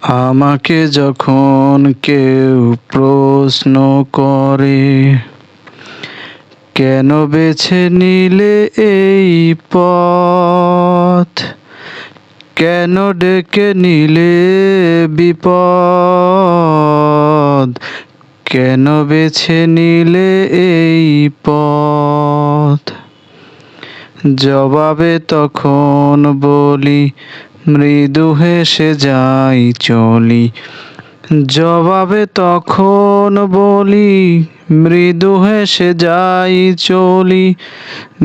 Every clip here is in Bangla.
আমাকে যখন কেউ প্রশ্ন করে, কেন বেছে নিলে এই পথ, কেন ডেকে নিলে বিপদ, কেন বেছে নিলে এই পথ, জবাবে তখন বলি মৃদু হেসে যাই চলি। জবাবে তখন বলি মৃদু হেসে যাই চলি।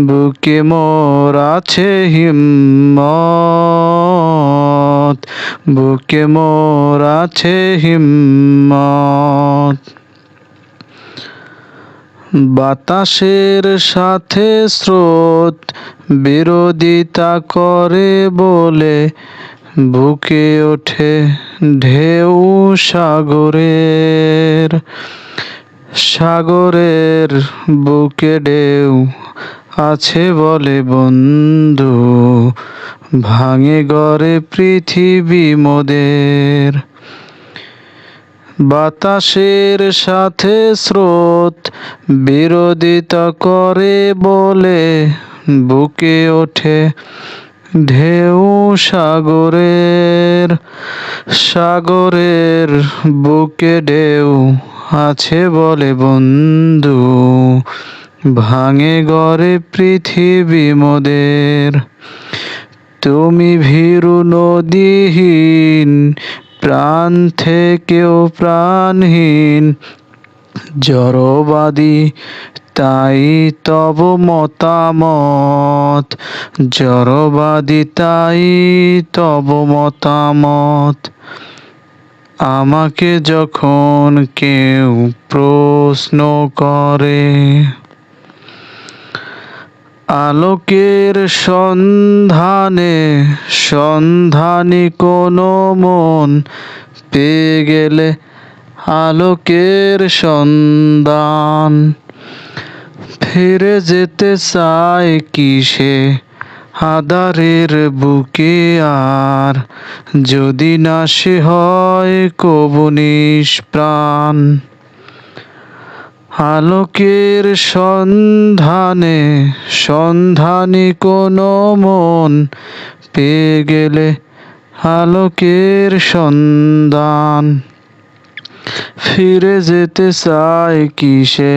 বুকে মোর আছে হিম্মত, বুকে মোর আছে হিম্মত। বাতাসের সাথে স্রোত বিরোধিতা করে বলে বুকে ওঠে ঢেউ সাগরের। সাগরের বুকে ঢেউ আছে বলে বন্ধু, ভাঙে গড়ে পৃথিবী মোদের। বাতাসের সাথে স্রোত বিরোধিতা করে বলে বুকে ওঠে ঢেউ সাগরের। সাগরের বুকে ঢেউ আছে বলে বন্ধু, ভাঙে গড়ে পৃথিবী মোদের। তুমি ভীরু নদীহীন, প্রাণ থেকেও প্রাণহীন, জড়বাদী তাই তব মতামত, জড়বাদী তাই তব মতামত। আমাকে যখন কেউ প্রশ্ন করে, আলোকের সন্ধানে সন্ধানী কোনো মন পেয়ে গেলে আলোকের সন্ধান, ফিরে যেতে চায় কিসে আঁধারের বুকে আর, যদি না সে হয় কবু নিষ্প্রাণ। আলোকের সন্ধানে সন্ধানী কোনো মন পেয়ে গেলে আলোকের সন্ধান, ফিরে যেতে চায় কিসে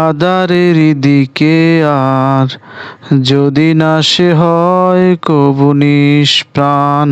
আঁধারের দিকে আর, যদি না সে হয় কবু নিষ্প্রাণ।